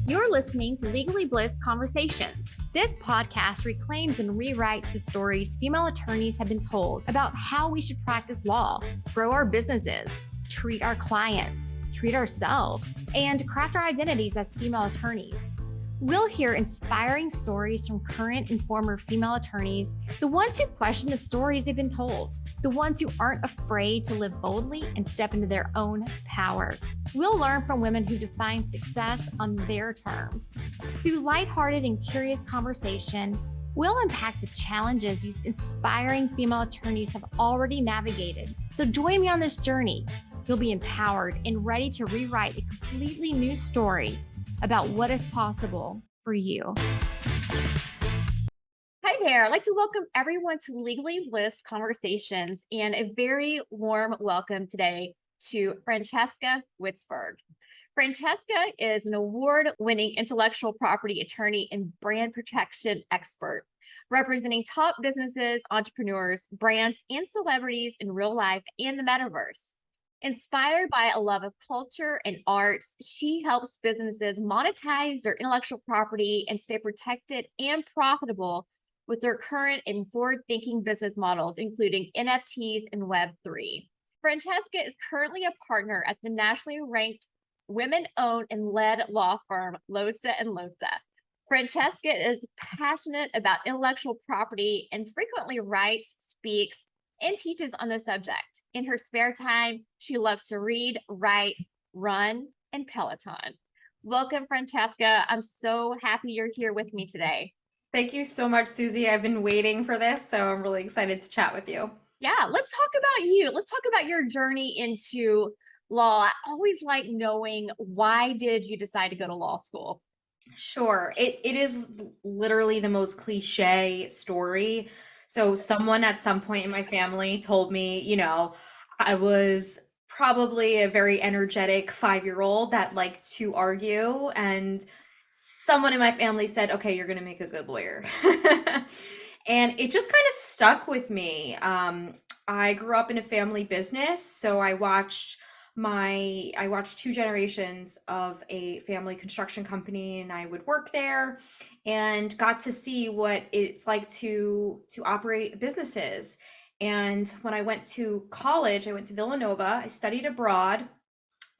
You're listening to Legally Blissed Conversations. This podcast reclaims and rewrites the stories female attorneys have been told about how we should practice law, grow our businesses, treat our clients, treat ourselves, and craft our identities as female attorneys. We'll hear inspiring stories from current and former female attorneys, the ones who question the stories they've been told, the ones who aren't afraid to live boldly and step into their own power. We'll learn from women who define success on their terms. Through lighthearted and curious conversation, we'll unpack the challenges these inspiring female attorneys have already navigated. So join me on this journey. You'll be empowered and ready to rewrite a completely new story about what is possible for you. Hi there. I'd like to welcome everyone to Legally Blissed Conversations and a very warm welcome today to Francesca Witzburg. Francesca is an award-winning intellectual property attorney and brand protection expert, representing top businesses, entrepreneurs, brands, and celebrities in real life and the metaverse. Inspired by a love of culture and arts, she helps businesses monetize their intellectual property and stay protected and profitable with their current and forward-thinking business models, including NFTs and Web3. Francesca is currently a partner at the nationally ranked women-owned and led law firm Lotza & Lotza. Francesca is passionate about intellectual property and frequently writes, speaks, and teaches on the subject. In her spare time, she loves to read, write, run, and Peloton. Welcome, Francesca. I'm so happy you're here with me today. Thank you so much, Susie. I've been waiting for this, so I'm really excited to chat with you. Yeah, let's talk about you. Let's talk about your journey into law. I always like knowing, why did you decide to go to law school? Sure. It is literally the most cliche story. So someone at some point in my family told me, I was probably a very energetic 5-year-old that liked to argue, and someone in my family said, okay, you're going to make a good lawyer. And it just kind of stuck with me. I grew up in a family business, so I watched 2 generations of a family construction company, and I would work there and got to see what it's like to operate businesses. And when I went to college, I went to Villanova, I studied abroad,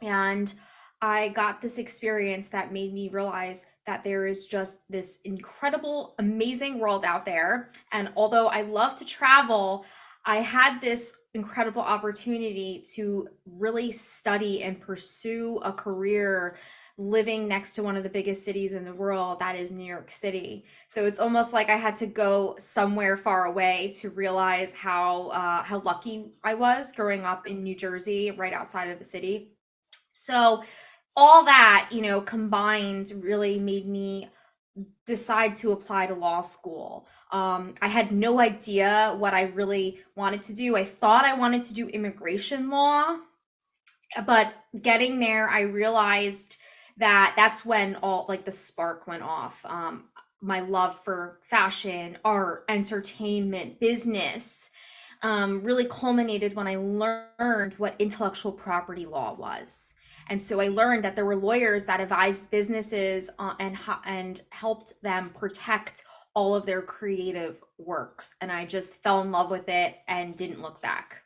and I got this experience that made me realize that there is just this incredible, amazing world out there. And although I love to travel, I had this incredible opportunity to really study and pursue a career living next to one of the biggest cities in the world, that is New York City. So it's almost like I had to go somewhere far away to realize how lucky I was growing up in New Jersey, right outside of the city. So all that, combined really made me decide to apply to law school. I had no idea what I really wanted to do. I thought I wanted to do immigration law, but getting there, I realized that that's when all like the spark went off. My love for fashion, art, entertainment, business really culminated when I learned what intellectual property law was. And so I learned that there were lawyers that advised businesses and helped them protect all of their creative works. And I just fell in love with it and didn't look back.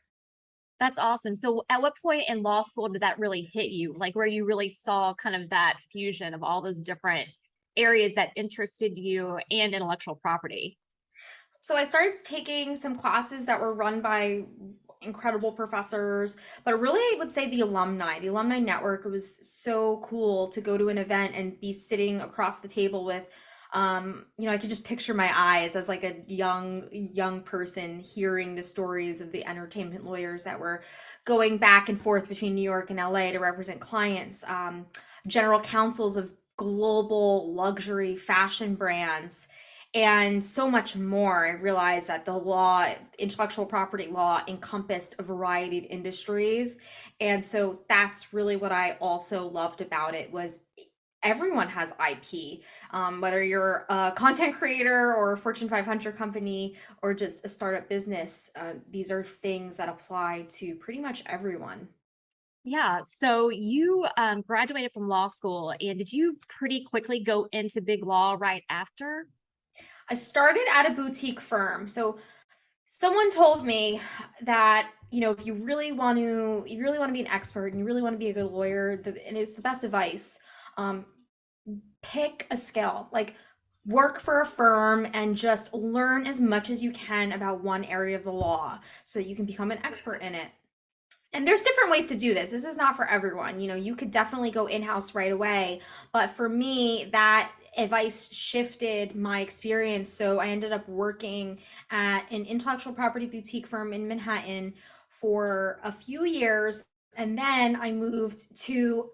That's awesome. So at what point in law school did that really hit you? Like, where you really saw kind of that fusion of all those different areas that interested you and intellectual property? So I started taking some classes that were run by incredible professors, but really I would say the alumni network. It was so cool to go to an event and be sitting across the table with, I could just picture my eyes as like a young person hearing the stories of the entertainment lawyers that were going back and forth between New York and LA to represent clients, general counsels of global luxury fashion brands, and so much more. I realized that the law, intellectual property law, encompassed a variety of industries. And so that's really what I also loved about it was everyone has IP, whether you're a content creator or a Fortune 500 company or just a startup business. These are things that apply to pretty much everyone. Yeah. So you graduated from law school, and did you pretty quickly go into big law right after? I started at a boutique firm. So someone told me that, if you really want to be an expert and you really want to be a good lawyer, and it's the best advice. Um, Pick a skill, like work for a firm and just learn as much as you can about one area of the law so that you can become an expert in it. And there's different ways to do this. This is not for everyone. You could definitely go in-house right away, but for me, that advice shifted my experience. So I ended up working at an intellectual property boutique firm in Manhattan for a few years. And then I moved to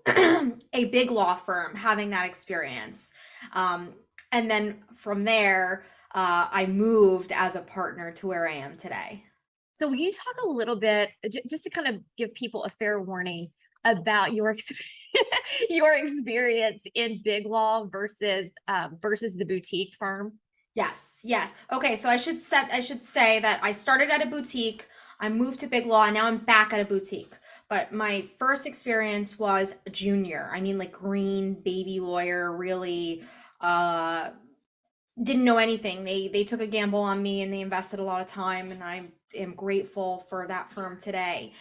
a big law firm, having that experience. Um, and then from there, I moved as a partner to where I am today. So will you talk a little bit, just to kind of give people a fair warning about your experience in big law versus the boutique firm? Yes, yes. Okay, so I should say that I started at a boutique, I moved to Big Law, and now I'm back at a boutique. But my first experience was junior. I mean, like green baby lawyer, really uh didn't know anything. They took a gamble on me and they invested a lot of time, and I am grateful for that firm today.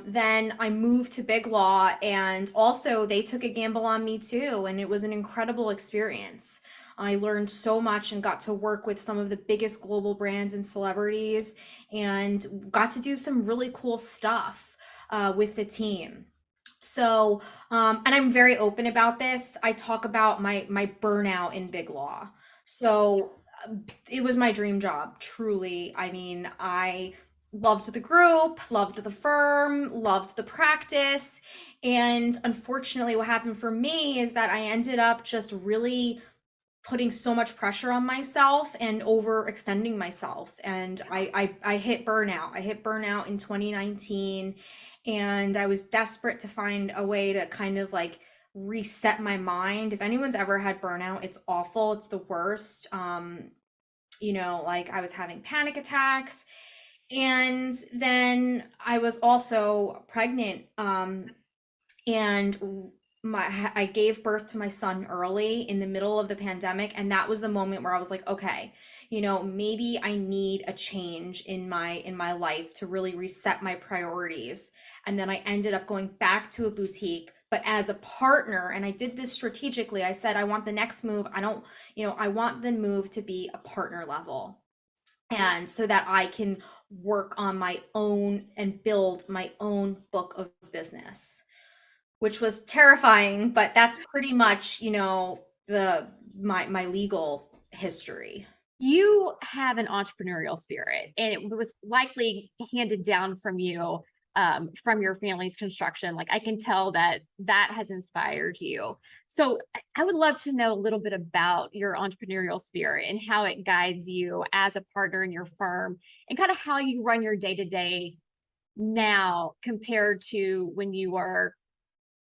Then I moved to Big Law, and also they took a gamble on me too, and it was an incredible experience. I learned so much and got to work with some of the biggest global brands and celebrities, and got to do some really cool stuff with the team. So, and I'm very open about this. I talk about my burnout in Big Law. So, it was my dream job, truly. I mean, I loved the group, loved the firm, loved the practice. And unfortunately, what happened for me is that I ended up just really putting so much pressure on myself and overextending myself. And I hit burnout. I hit burnout in 2019, and I was desperate to find a way to kind of like reset my mind. If anyone's ever had burnout, it's awful. It's the worst. Like I was having panic attacks. And then I was also pregnant. And I gave birth to my son early in the middle of the pandemic, and that was the moment where I was like, okay, maybe I need a change in my life to really reset my priorities. And then I ended up going back to a boutique, but as a partner, and I did this strategically. I said I want the next move, I don't, I want the move to be a partner level, and so that I can work on my own and build my own book of business, which was terrifying, but that's pretty much, the my legal history. You have an entrepreneurial spirit, and it was likely handed down from you, from your family's construction. Like I can tell that that has inspired you. So I would love to know a little bit about your entrepreneurial spirit and how it guides you as a partner in your firm, and kind of how you run your day to day now compared to when you were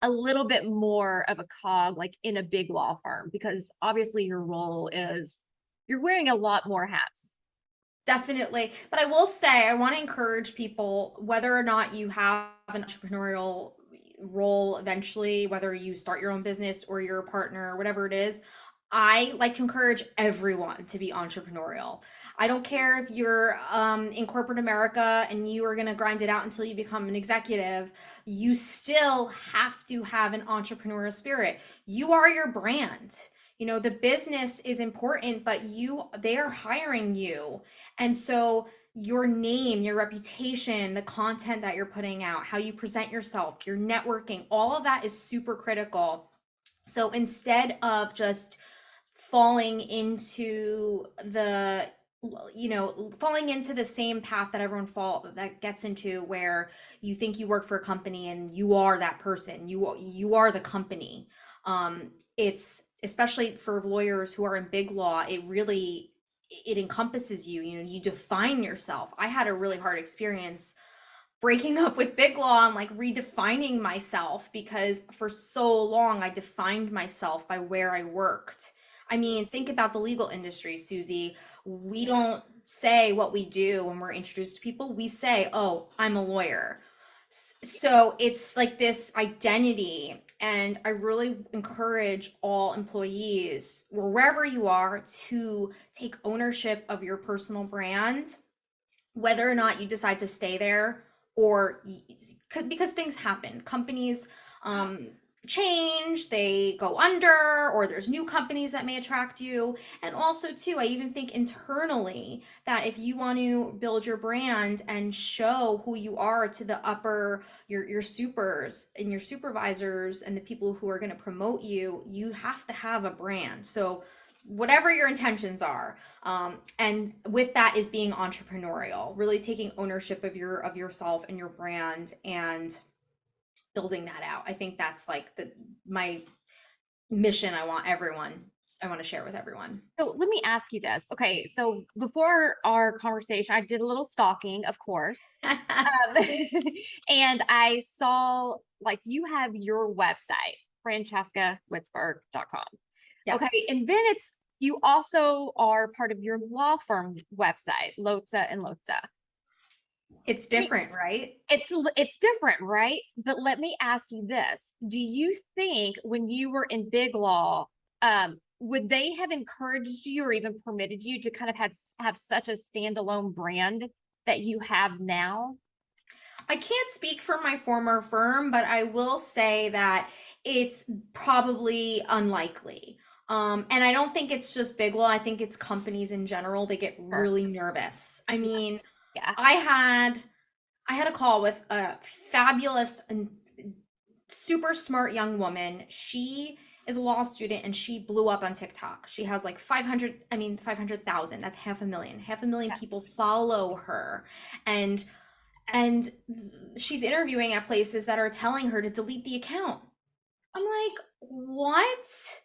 a little bit more of a cog, like in a big law firm, because obviously your role is you're wearing a lot more hats. Definitely. But I will say, I want to encourage people, whether or not you have an entrepreneurial role eventually, whether you start your own business or you're a partner, or whatever it is, I like to encourage everyone to be entrepreneurial. I don't care if you're in corporate America and you are going to grind it out until you become an executive, you still have to have an entrepreneurial spirit. You are your brand. The business is important, but they are hiring you. And so your name, your reputation, the content that you're putting out, how you present yourself, your networking, all of that is super critical. So instead of just falling into falling into the same path that everyone fall that gets into, where you think you work for a company and you are that person, you are the company. It's especially for lawyers who are in big law, it encompasses you. You define yourself. I had a really hard experience breaking up with big law and like redefining myself, because for so long I defined myself by where I worked. I mean, think about the legal industry, Susie. We don't say what we do when we're introduced to people. We say, oh, I'm a lawyer. So it's like this identity, and I really encourage all employees, wherever you are, to take ownership of your personal brand, whether or not you decide to stay there, or because things happen. Companies um, change, they go under, or there's new companies that may attract you. And also, too, I even think internally that if you want to build your brand and show who you are to the upper, your supers and your supervisors and the people who are going to promote you, you have to have a brand. So whatever your intentions are, and with that is being entrepreneurial, really taking ownership of yourself and your brand, and building that out. I think that's like the my mission. I want to share with everyone. So let me ask you this. Okay, so before our conversation, I did a little stalking, of course. Um, and I saw like you have your website, francescawitzburg.com. Okay, Yes, and then you also are part of your law firm website, Lotsa and Lotsa. it's I mean, different, right? it's different, right? But let me ask you this. Do you think when you were in Big Law, would they have encouraged you or even permitted you to kind of have such a standalone brand that you have now? I can't speak for my former firm, but I will say that it's probably unlikely. And I don't think it's just Big Law. I think it's companies in general. They get Sure. really nervous. I Yeah. mean, Yeah. I had I had a call with a fabulous and super smart young woman. She is a law student and she blew up on TikTok. She has like 500,000. That's half a million. Half a million Yeah. people follow her. And and she's interviewing at places that are telling her to delete the account. I'm like, what?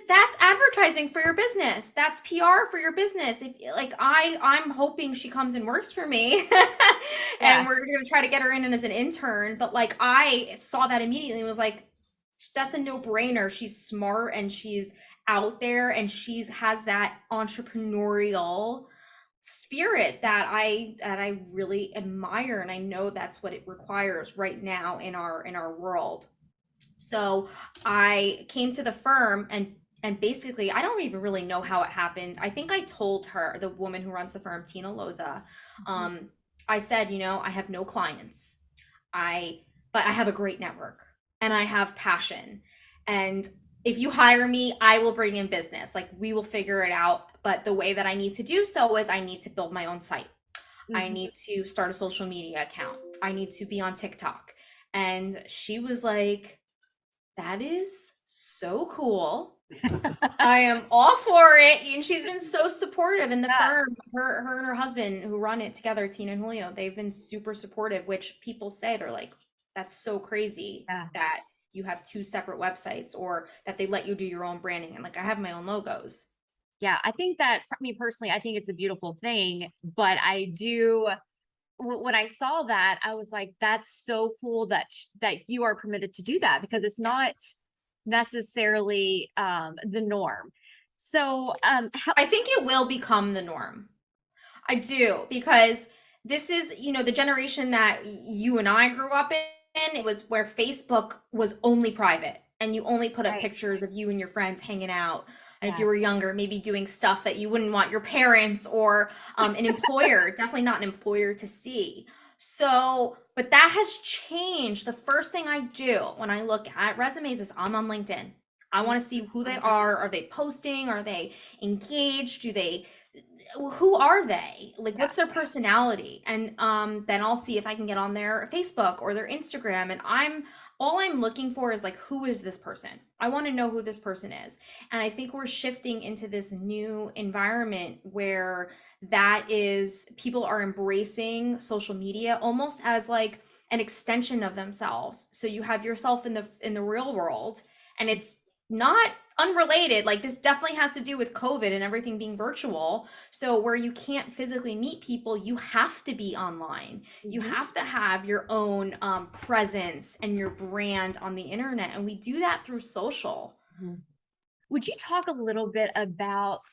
That's advertising for your business. That's PR for your business. If like I'm hoping she comes and works for me and Yeah. we're gonna try to get her in as an intern. But like I saw that immediately and was like, that's a no-brainer. She's smart and she's out there and she's has that entrepreneurial spirit that I really admire, and I know that's what it requires right now in our world. So I came to the firm, and basically I don't even really know how it happened. I think I told her, the woman who runs the firm, Tina Loza, Mhm. um, I said, I have no clients. I but I have a great network and I have passion. And if you hire me, I will bring in business. Like we will figure it out. But the way that I need to do so is I need to build my own site. I Mhm. need to start a social media account. I need to be on TikTok. And she was like, that is so cool. I am all for it. And she's been so supportive in the Yeah. firm. Her and her husband who run it together, Tina and Julio, they've been super supportive, which people say they're like, that's so crazy Yeah. that you have two separate websites, or that they let you do your own branding. And like I have my own logos. Yeah. I think that, I mean, personally, I think it's a beautiful thing, but I do, when I saw that, I was like, that's so cool that that you are permitted to do that because it's not Yes. necessarily the norm. So how I think it will become the norm. I do, because this is, the generation that you and I grew up in. It was where Facebook was only private and you only put up right. pictures of you and your friends hanging out. And if Yeah. you were younger, maybe doing stuff that you wouldn't want your parents or an employer, definitely not an employer, to see. So, but that has changed. The first thing I do when I look at resumes is I'm on LinkedIn. I want to see who they are. Are they posting? Are they engaged? Who are they? Like, Yeah. what's their personality? And then I'll see if I can get on their Facebook or their Instagram. And all I'm looking for is like, who is this person? I want to know who this person is. And I think we're shifting into this new environment where that is, people are embracing social media almost as like an extension of themselves. So you have yourself in the real world, and it's not unrelated. Like, this definitely has to do with COVID and everything being virtual. So where you can't physically meet people, you have to be online. You Mhm. have to have your own presence and your brand on the internet, and we do that through social. Mhm. Would you talk a little bit about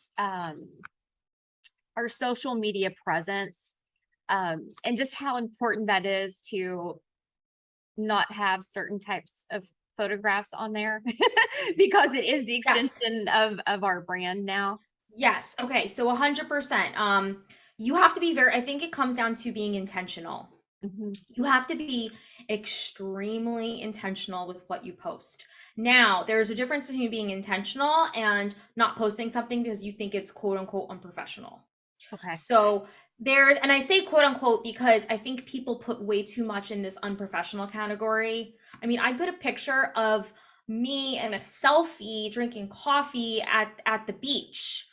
our social media presence and just how important that is to not have certain types of photographs on there because it is the Yes. extension of our brand now. Yes. Okay. So 100%. You have to be very, I think it comes down to being intentional. Mhm. You have to be extremely intentional with what you post. Now, there's a difference between being intentional and not posting something because you think it's quote unquote unprofessional. Okay. So there's, and I say quote unquote because I think people put way too much in this unprofessional category. I mean, I put a picture of me and a selfie drinking coffee at the beach,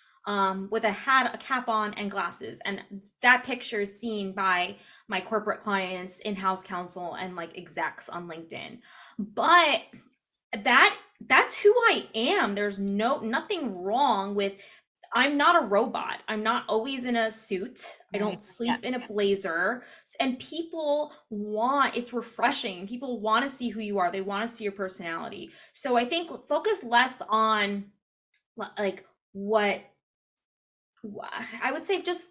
with a hat, a cap on, and glasses. And that picture is seen by my corporate clients, in-house counsel, and like execs on LinkedIn. But that's who I am. There's nothing wrong with, I'm not a robot. I'm not always in a suit. I Right. don't Yeah. sleep in a blazer. And people want, it's refreshing. People want to see who you are. They want to see your personality. So I think focus less on like what I would say, just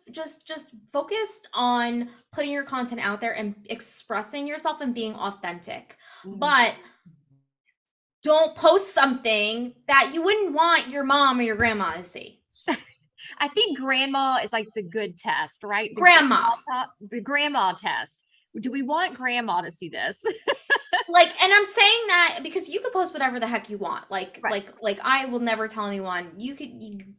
focused on putting your content out there and expressing yourself and being authentic. Mhm. But don't post something that you wouldn't want your mom or your grandma to see. I think grandma is like the good test, right? Grandma. The grandma test. Do we want grandma to see this? Like, and I'm saying that because you could post whatever the heck you want. Like Right. I will never tell anyone,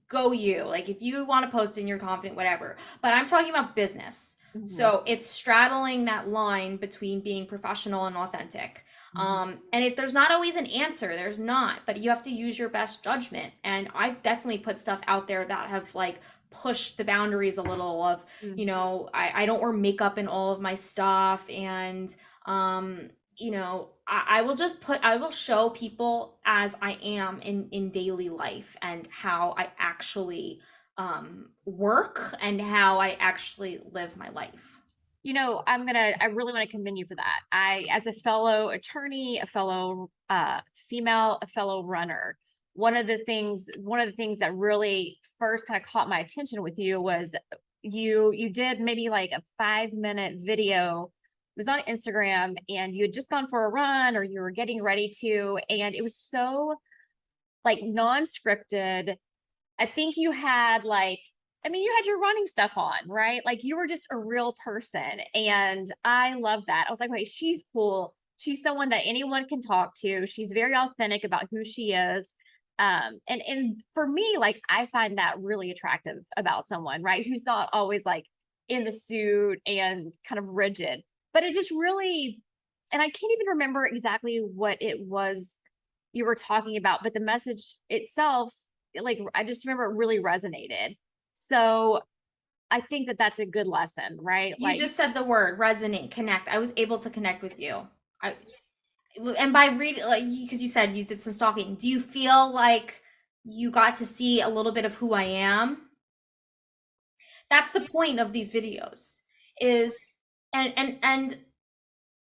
go you. Like if you want to post and you're confident, whatever. But I'm talking about business. Mhm. So it's straddling that line between being professional and authentic. Mhm. And there's not always an answer. There's not, but you have to use your best judgment. And I've definitely put stuff out there that have like pushed the boundaries a little of, Mhm. I don't wear makeup in all of my stuff. And I will just I will show people as I am in daily life and how I actually work and how I actually live my life. I really want to commend you for that. As a fellow attorney, a fellow female, a fellow runner, one of the things that really first kind of caught my attention with you was you did maybe like a 5-minute video. It was on Instagram and you had just gone for a run or you were getting ready to, and it was so like non-scripted. I think you had like, I mean, you had your running stuff on, right? Like you were just a real person. And I love that. I was like, wait, she's cool. She's someone that anyone can talk to. She's very authentic about who she is. And for me, like I find that really attractive about someone, right? Who's not always like in the suit and kind of rigid, but it just really, and I can't even remember exactly what it was you were talking about, but the message itself, like I just remember it really resonated. So I think that that's a good lesson, right? You Like, just said the word resonate, connect. I was able to connect with you. I and by reading, like, because you said you did some stalking. Do you feel like you got to see a little bit of who I am? That's the point of these videos. Is and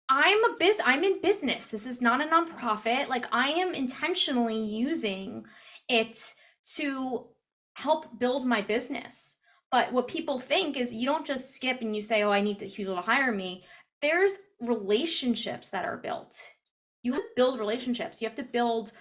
I'm in business. This is not a nonprofit. Like I am intentionally using it to help build my business. But what people think is you don't just skip and you say, "Oh, I need people to hire me." There's relationships that are built. You have to build relationships. You have to build,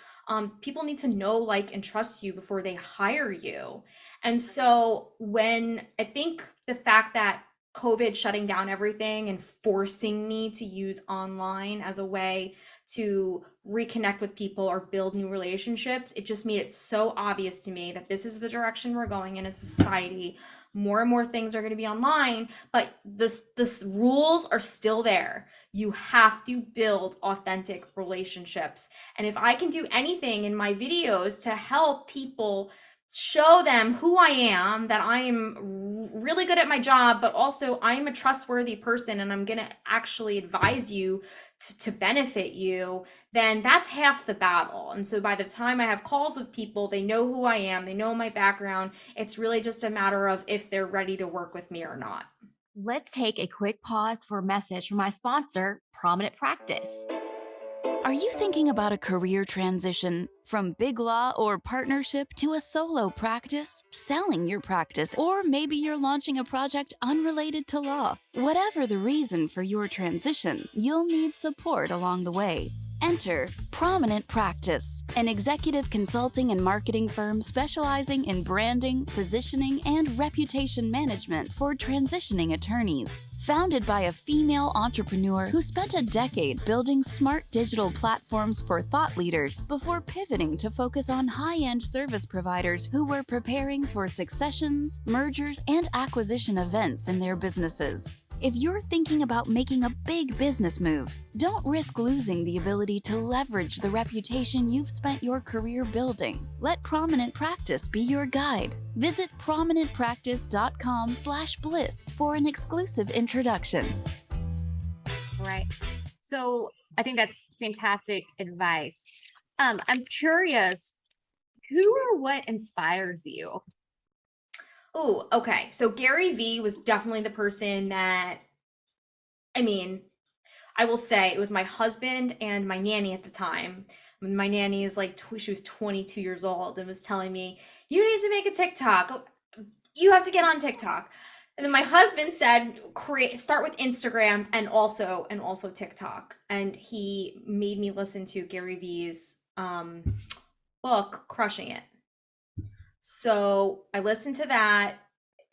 people need to know, like, and trust you before they hire you. And so when I think the fact that COVID shutting down everything and forcing me to use online as a way to reconnect with people or build new relationships, it just made it so obvious to me that this is the direction we're going in as a society. More and more things are going to be online, but this rules are still there. You have to build authentic relationships. And if I can do anything in my videos to help people show them who I am, that I am really good at my job, but also I'm a trustworthy person and I'm going to actually advise you to benefit you, then that's half the battle. And so by the time I have calls with people, they know who I am, they know my background. It's really just a matter of if they're ready to work with me or not. let's take a quick pause for a message from my sponsor, Prominent Practice. Are you thinking about a career transition from big law or partnership to a solo practice, selling your practice, or maybe you're launching a project unrelated to law? Whatever the reason for your transition, you'll need support along the way. Enter Prominent Practice, an executive consulting and marketing firm specializing in branding, positioning, and reputation management for transitioning attorneys. Founded by a female entrepreneur who spent a decade building smart digital platforms for thought leaders before pivoting to focus on high-end service providers who were preparing for successions, mergers, and acquisition events in their businesses. If you're thinking about making a big business move, don't risk losing the ability to leverage the reputation you've spent your career building. Let Prominent Practice be your guide. Visit prominentpractice.com/blissed for an exclusive introduction. Right. So I think that's fantastic advice. I'm curious, who or what inspires you? Oh, okay. So Gary Vee was definitely the person that, I mean, I will say it was my husband and my nanny at the time. My nanny is like, she was 22 years old and was telling me, you need to make a TikTok. You have to get on TikTok. And then my husband said, start with Instagram and also TikTok. And he made me listen to Gary Vee's book, Crushing It. So I listened to that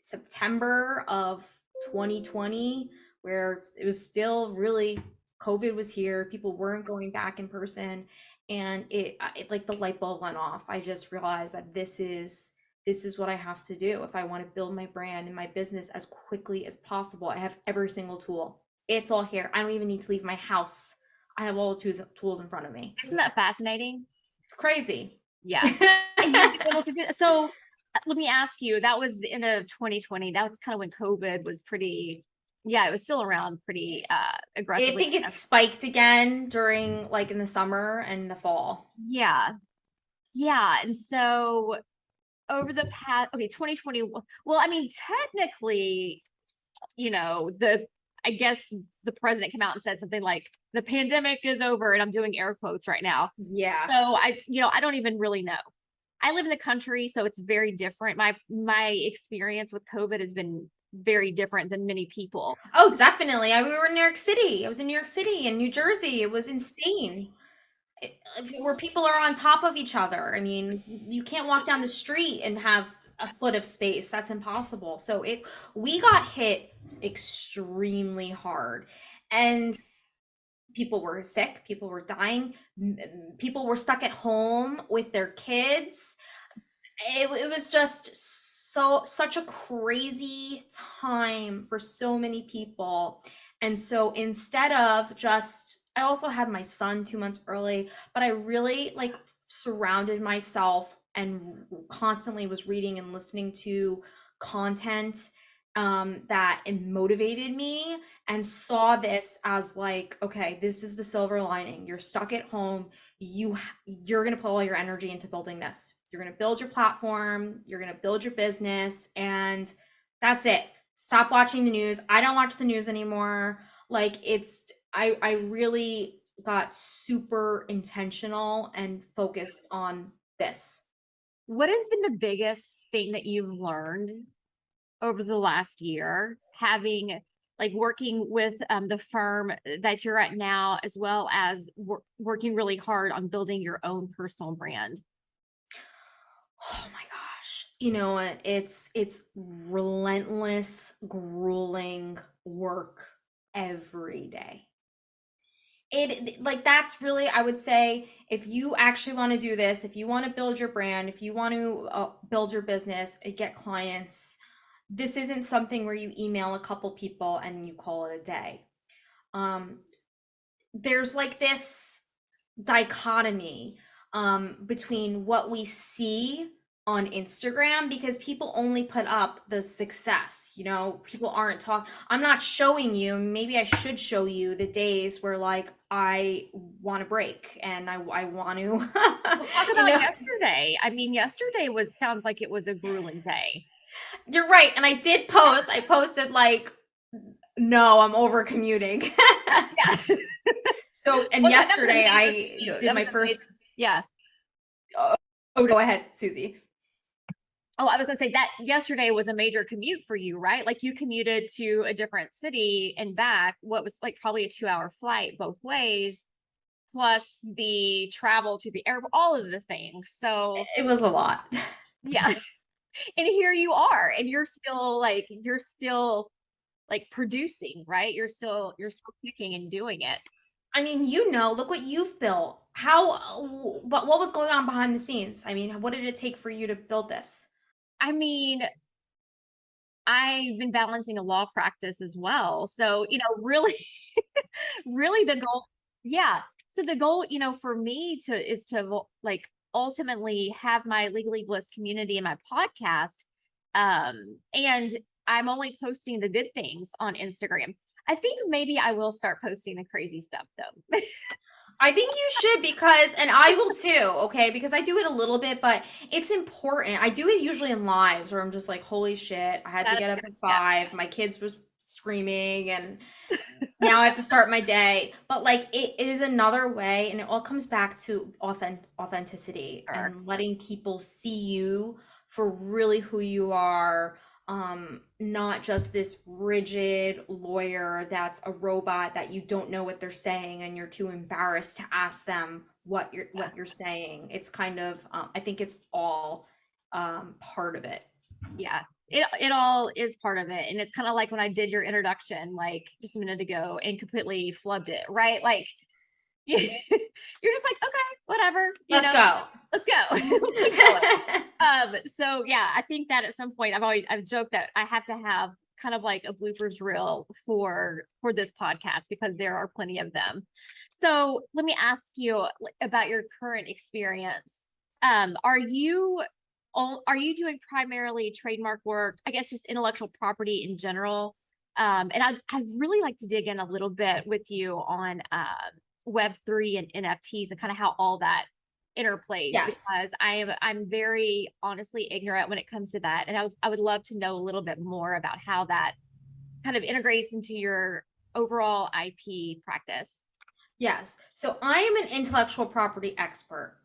September of 2020, where it was still really, COVID was here, people weren't going back in person, and it like the light bulb went off. I just realized that this is what I have to do if I want to build my brand and my business as quickly as possible. I have every single tool. It's all here. I don't even need to leave my house. I have all the tools in front of me. Isn't that fascinating? It's crazy. Yeah. And you've been able to do so. Let me ask you, that was the end of 2020. That was kind of when COVID was pretty, it was still around pretty aggressively. I think it spiked again during like in the summer and the fall. Yeah. And so over the past, 2020, well, I mean, technically, I guess the president came out and said something like the pandemic is over, and I'm doing air quotes right now. Yeah. So I don't even really know. I live in the country, so it's very different. My experience with COVID has been very different than many people. Oh, definitely. We were in New York City. I was in New York City and New Jersey. It was insane. Where people are on top of each other. I mean, you can't walk down the street and have a foot of space. That's impossible. So we got hit extremely hard, and people were sick, people were dying, people were stuck at home with their kids. It was just such a crazy time for so many people. And so instead of I also had my son 2 months early, but I really like surrounded myself and constantly was reading and listening to content that motivated me, and saw this as like, okay, this is the silver lining. You're stuck at home. You're going to put all your energy into building this. You're going to build your platform. You're going to build your business, and that's it. Stop watching the news. I don't watch the news anymore. Like I really got super intentional and focused on this. What has been the biggest thing that you've learned over the last year, having working with the firm that you're at now, as well as working really hard on building your own personal brand? Oh my gosh. You know what? It's relentless, grueling work every day. That's really, I would say, if you actually want to do this, if you want to build your brand, if you want to build your business and get clients, this isn't something where you email a couple people and you call it a day. There's like this dichotomy between what we see on Instagram, because people only put up the success. People aren't I'm not showing you, maybe I should show you the days where like I want to break and I want to Well, talk about yesterday. I mean, yesterday sounds like it was a grueling day. You're right. And I posted like, no, I'm over commuting. Yeah. So, and Well, that was yesterday amazing for I you. did That was my amazing. first, Yeah. oh, go ahead, Susie. Oh, I was gonna say that yesterday was a major commute for you, right? Like you commuted to a different city and back, what was like probably a 2-hour flight both ways, plus the travel to the airport, all of the things. So It was a lot. yeah. And here you are, and you're still like producing, right? You're still kicking and doing it. I mean, look what you've built. What was going on behind the scenes? I mean, what did it take for you to build this? I mean, I've been balancing a law practice as well. So, really, really the goal, yeah. So the goal, for me is to like ultimately have my Legally Bliss community and my podcast. And I'm only posting the good things on Instagram. I think maybe I will start posting the crazy stuff though. I think you should, because, and I will too, okay? Because I do it a little bit, but it's important. I do it usually in lives where I'm just like, holy shit, I had to That get is up good. at Yeah. 5. My kids was screaming, and now I have to start my day. But like, it is another way, and it all comes back to authenticity Sure. and letting people see you for really who you are. Not just this rigid lawyer that's a robot that you don't know what they're saying and you're too embarrassed to ask them Yeah. what you're saying. It's kind of, I think it's all part of it. Yeah. It all is part of it. And it's kind of like when I did your introduction, like just a minute ago, and completely flubbed it, right? Like you're just like, okay, whatever, Let's go. let's go. Let's keep going. So yeah, I think that at some point I've joked that I have to have kind of like a bloopers reel for this podcast because there are plenty of them. So let me ask you about your current experience. Are you doing primarily trademark work? I guess just intellectual property in general. And I'd really like to dig in a little bit with you on Web3 and NFTs and kind of how all that interplays, Yes. because I'm very honestly ignorant when it comes to that, and I would love to know a little bit more about how that kind of integrates into your overall IP practice. Yes. So I am an intellectual property expert.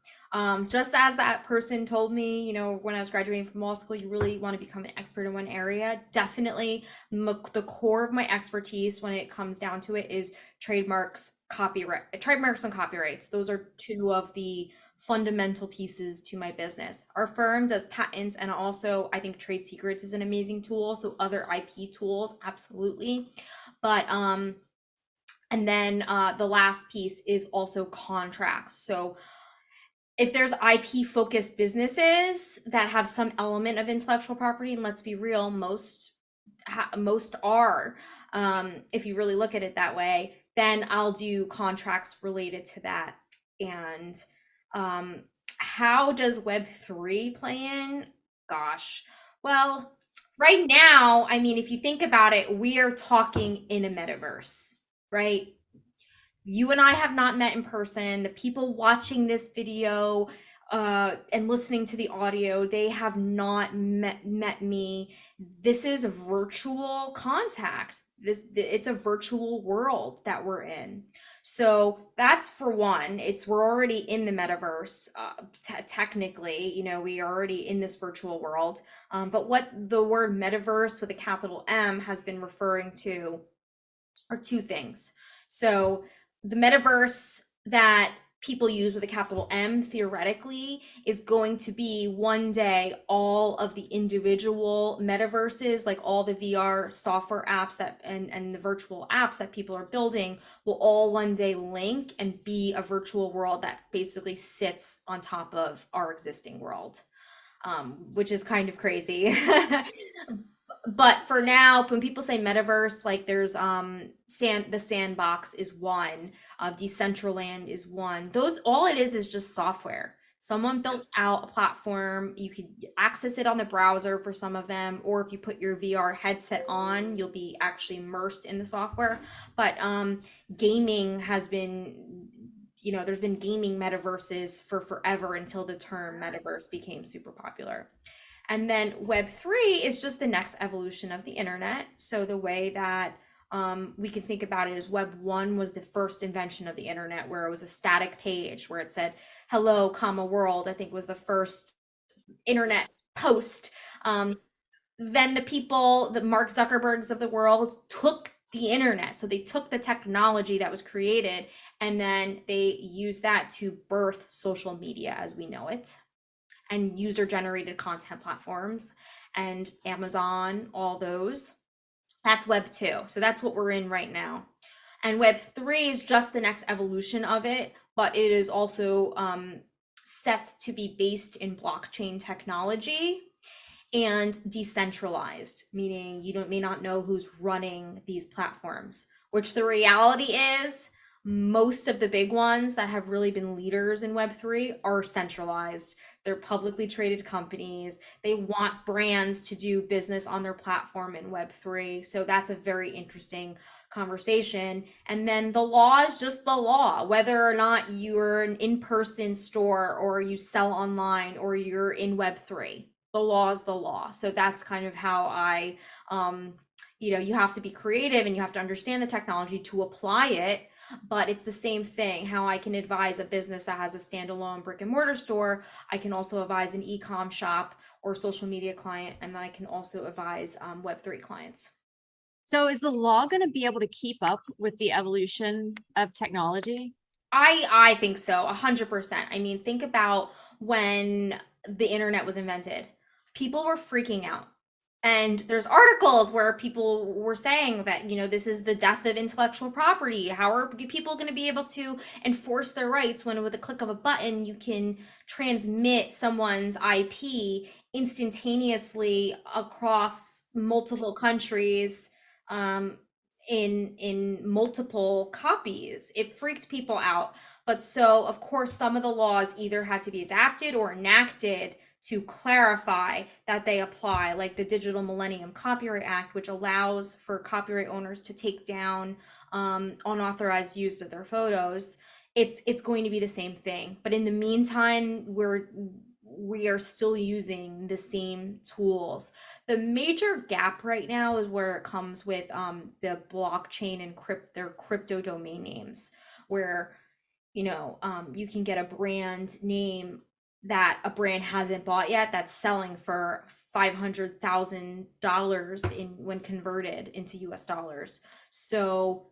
Just as that person told me, when I was graduating from law school, you really want to become an expert in one area. Definitely, the core of my expertise when it comes down to it is trademarks and copyrights. Those are two of the fundamental pieces to my business. Our firm does patents, and also I think trade secrets is an amazing tool. So other IP tools, absolutely. But and then the last piece is also contracts. So if there's IP focused businesses that have some element of intellectual property, and let's be real, most are, if you really look at it that way, then I'll do contracts related to that. And how does Web3 play in? Gosh, well, right now, I mean, if you think about it, we are talking in a metaverse, right? You and I have not met in person. The people watching this video and listening to the audio, they have not met me. This is virtual contact. It's a virtual world that we're in. So that's for one. We're already in the metaverse. Technically, we are already in this virtual world. But what the word metaverse with a capital M has been referring to are two things. So the metaverse that people use with a capital M theoretically is going to be one day all of the individual metaverses, like all the VR software apps and the virtual apps that people are building will all one day link and be a virtual world that basically sits on top of our existing world, which is kind of crazy. But for now, when people say metaverse, like there's the sandbox is one, Decentraland is one. Those, all it is just software. Someone built out a platform. You could access it on the browser for some of them, or if you put your VR headset on, you'll be actually immersed in the software. But gaming has been, there's been gaming metaverses for forever until the term metaverse became super popular. And then Web3 is just the next evolution of the internet. So the way that We can think about it as Web 1 was the first invention of the internet, where it was a static page where it said hello comma world. I think was the first internet post. Then the Mark Zuckerbergs of the world took the internet. So they took the technology that was created and then they used that to birth social media as we know it, and user generated content platforms and Amazon, all those. That's Web 2. So that's what we're in right now. And Web 3 is just the next evolution of it, but it is also set to be based in blockchain technology and decentralized, meaning you may not know who's running these platforms, which the reality is most of the big ones that have really been leaders in Web3 are centralized. They're publicly traded companies. They want brands to do business on their platform in Web3. So that's a very interesting conversation. And then the law is just the law, whether or not you're an in-person store or you sell online or you're in Web3. The law is the law. So that's kind of how I, you have to be creative and you have to understand the technology to apply it. But it's the same thing. How I can advise a business that has a standalone brick and mortar store, I can also advise an e-com shop or social media client, and then I can also advise Web3 clients. So is the law going to be able to keep up with the evolution of technology? I think so, 100%. I mean, think about when the internet was invented. People were freaking out. And there's articles where people were saying that, this is the death of intellectual property. How are people going to be able to enforce their rights when with a click of a button, you can transmit someone's IP instantaneously across multiple countries, in multiple copies? It freaked people out. But so, of course, some of the laws either had to be adapted or enacted to clarify that they apply, like the Digital Millennium Copyright Act, which allows for copyright owners to take down unauthorized use of their photos. It's going to be the same thing. But in the meantime, we are still using the same tools. The major gap right now is where it comes with the blockchain and their crypto domain names, where you can get a brand name that a brand hasn't bought yet that's selling for $500,000 when converted into US dollars. So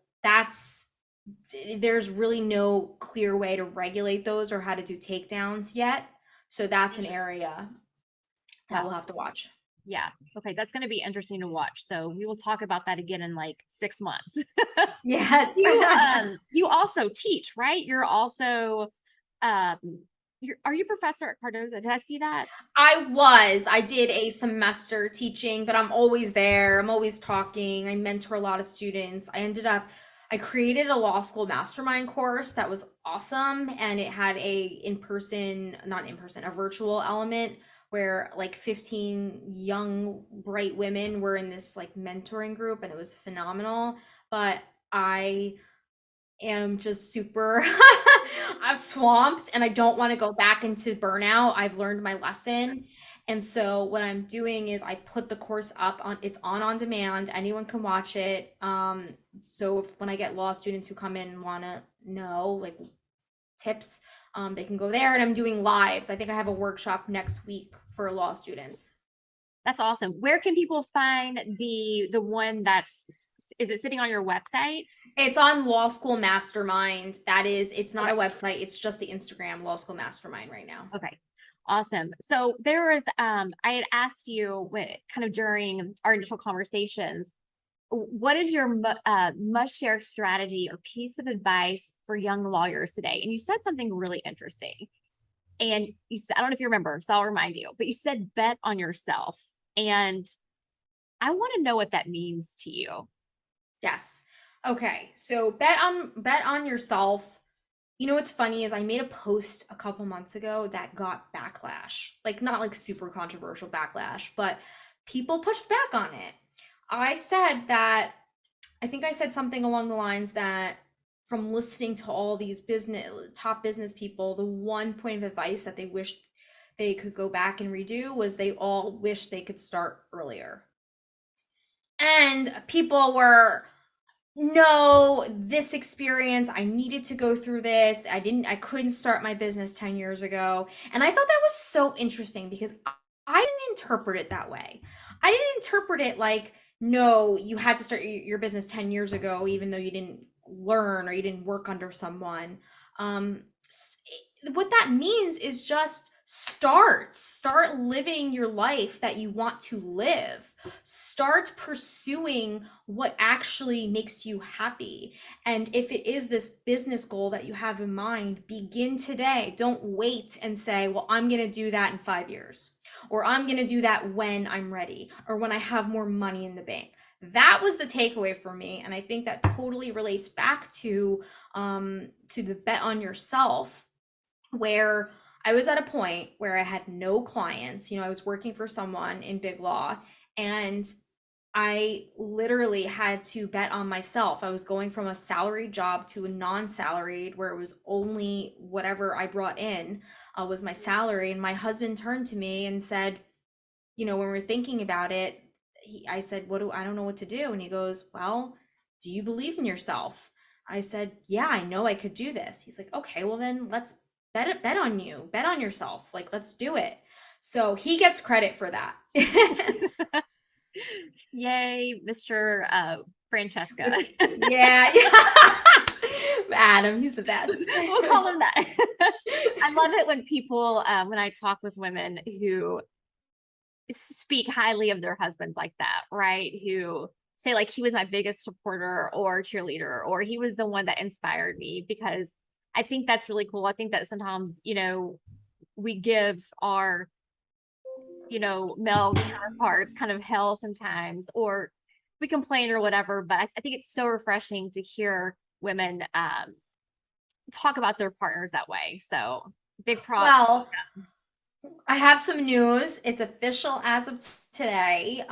there's really no clear way to regulate those or how to do takedowns yet. So that's an area that we'll have to watch. Yeah. Okay. That's going to be interesting to watch. So we will talk about that again in like 6 months. Yes. You also teach, right? You're also, are you professor at Cardozo? Did I see that? I did a semester teaching, but I'm always there. I'm always talking. I mentor a lot of students. I created a Law School Mastermind course that was awesome. And it had a virtual element where like 15 young, bright women were in this like mentoring group, and it was phenomenal. But I am just super I'm swamped and I don't want to go back into burnout. I've learned my lesson. And so what I'm doing is I put the course up it's on demand. Anyone can watch it. So when I get law students who come in and want to know like tips, they can go there. And I'm doing lives. I think I have a workshop next week for law students. That's awesome. Where can people find the one is it sitting on your website? It's on Law School Mastermind. It's not a website. It's just the Instagram Law School Mastermind right now. Okay. Awesome. So there was, I had asked you kind of during our initial conversations, what is your must share strategy or piece of advice for young lawyers today? And you said something really interesting. And you said, I don't know if you remember, so I'll remind you, but you said bet on yourself. And I want to know what that means to you. Yes. Okay. So bet on yourself. What's funny is I made a post a couple months ago that got backlash. Like not like super controversial backlash, but people pushed back on it. I think I said something along the lines that from listening to all these top business people, the one point of advice that they wish they could go back and redo was they all wish they could start earlier. And people were no, this experience, I needed to go through this. I couldn't start my business 10 years ago. And I thought that was so interesting because I didn't interpret it that way. I didn't interpret it like, no, you had to start your business 10 years ago, even though you didn't learn or you didn't work under someone. What that means is just start living your life that you want to live. Start pursuing what actually makes you happy. And if it is this business goal that you have in mind, begin today. Don't wait and say, well, I'm going to do that in 5 years, or I'm going to do that when I'm ready, or when I have more money in the bank. That was the takeaway for me. And I think that totally relates back to the bet on yourself, where I was at a point where I had no clients. I was working for someone in big law, and I literally had to bet on myself. I was going from a salaried job to a non-salaried, where it was only whatever I brought in was my salary. And my husband turned to me and said, when we're thinking about it, I said, I don't know what to do. And he goes, well, do you believe in yourself? I said, yeah, I know I could do this. He's like, okay, well then let's bet on you, bet on yourself. Like, let's do it. So he gets credit for that. Yay, Mr. Francesca. Yeah. Adam, he's the best. We'll call him that. I love it when people, when I talk with women who speak highly of their husbands like that, right? Who say like, he was my biggest supporter or cheerleader, or he was the one that inspired me, because I think that's really cool. I think that sometimes, we give our, male counterparts kind of hell sometimes, or we complain or whatever. But I think it's so refreshing to hear women talk about their partners that way. So big props. Well, I have some news. It's official as of today.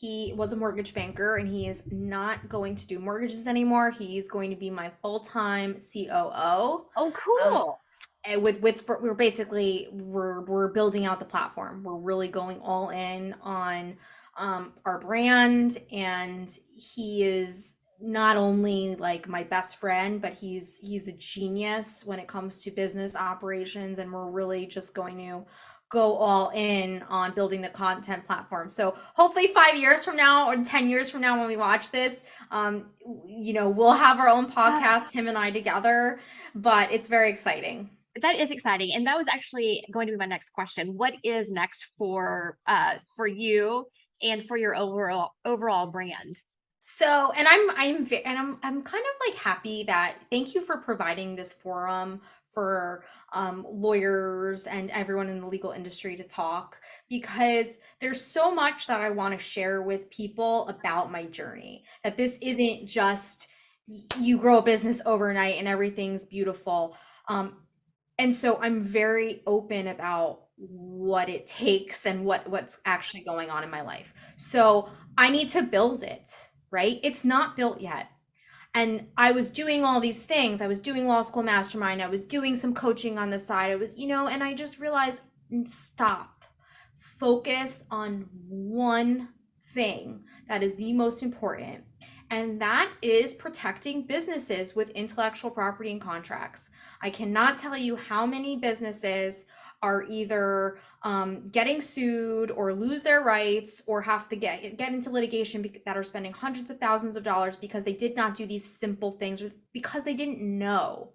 He was a mortgage banker, and he is not going to do mortgages anymore. He's going to be my full-time COO. Oh, cool. And with Witzburg, we're building out the platform. We're really going all in on our brand, and he is not only like my best friend, but he's a genius when it comes to business operations, and we're really just going to go all in on building the content platform. So hopefully 5 years from now or 10 years from now, when we watch this, we'll have our own podcast, him and I together, but it's very exciting. That is exciting. And that was actually going to be my next question. What is next for you and for your overall brand? So, and I'm kind of like happy that, thank you for providing this forum for lawyers and everyone in the legal industry to talk, because there's so much that I want to share with people about my journey, that this isn't just you grow a business overnight and everything's beautiful. And so I'm very open about what it takes and what's actually going on in my life. So I need to build it, right? It's not built yet. And I was doing all these things. I was doing Law School Mastermind. I was doing some coaching on the side. I was, and I just realized, stop. Focus on one thing that is the most important. And that is protecting businesses with intellectual property and contracts. I cannot tell you how many businesses are either getting sued or lose their rights, or have to get into litigation that are spending hundreds of thousands of dollars because they did not do these simple things, or because they didn't know.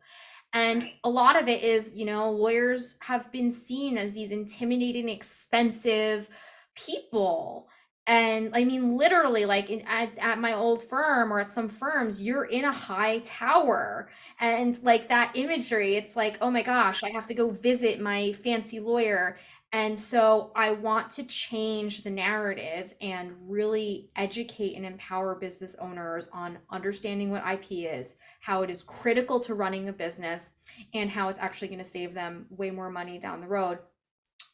And a lot of it is, lawyers have been seen as these intimidating, expensive people. And I mean, literally, like at my old firm, or at some firms, you're in a high tower. And like that imagery, it's like, oh my gosh, I have to go visit my fancy lawyer. And so I want to change the narrative and really educate and empower business owners on understanding what IP is, how it is critical to running a business, and how it's actually going to save them way more money down the road,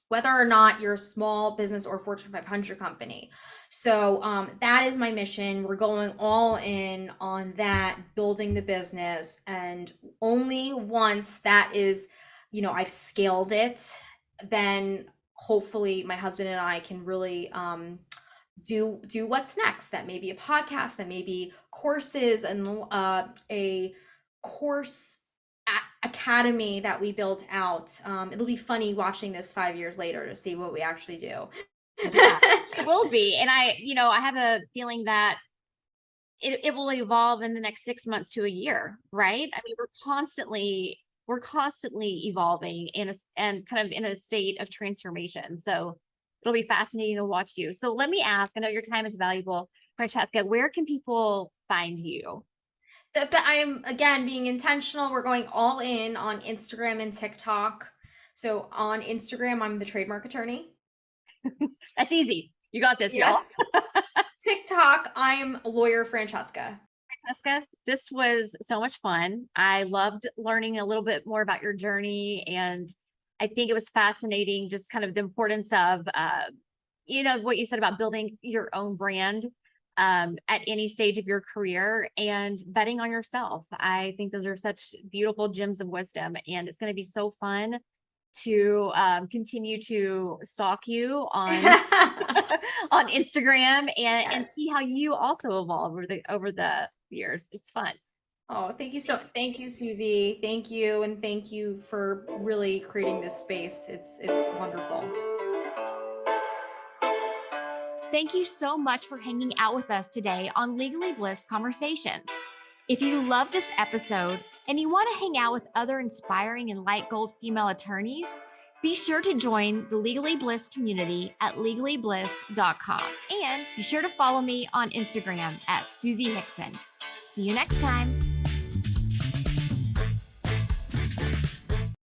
whether or not you're a small business or Fortune 500 company. So that is my mission. We're going all in on that, building the business. And only once that is, I've scaled it, then hopefully my husband and I can really do what's next. That may be a podcast, that may be courses, and a course academy that we built out. It'll be funny watching this 5 years later to see what we actually do. Yeah, it will be. And I have a feeling that it will evolve in the next 6 months to a year, right? I mean, we're constantly evolving and kind of in a state of transformation. So it'll be fascinating to watch you. So let me ask, I know your time is valuable, Francesca, where can people find you? But I am, again, being intentional. We're going all in on Instagram and TikTok. So on Instagram, I'm the trademark attorney. That's easy. You got this, y'all. TikTok, I'm lawyer Francesca. Francesca, this was so much fun. I loved learning a little bit more about your journey, and I think it was fascinating, just kind of the importance of, what you said about building your own brand at any stage of your career and betting on yourself. I think those are such beautiful gems of wisdom, and it's going to be so fun to continue to stalk you on on Instagram and see how you also evolve over the years. It's fun. Oh, thank you, Susie. Thank you, and thank you for really creating this space. It's wonderful. Thank you so much for hanging out with us today on Legally Blissed Conversations. If you love this episode and you want to hang out with other inspiring and light gold female attorneys, be sure to join the Legally Blissed community at legallyblissed.com. And be sure to follow me on Instagram at Susie Hickson. See you next time.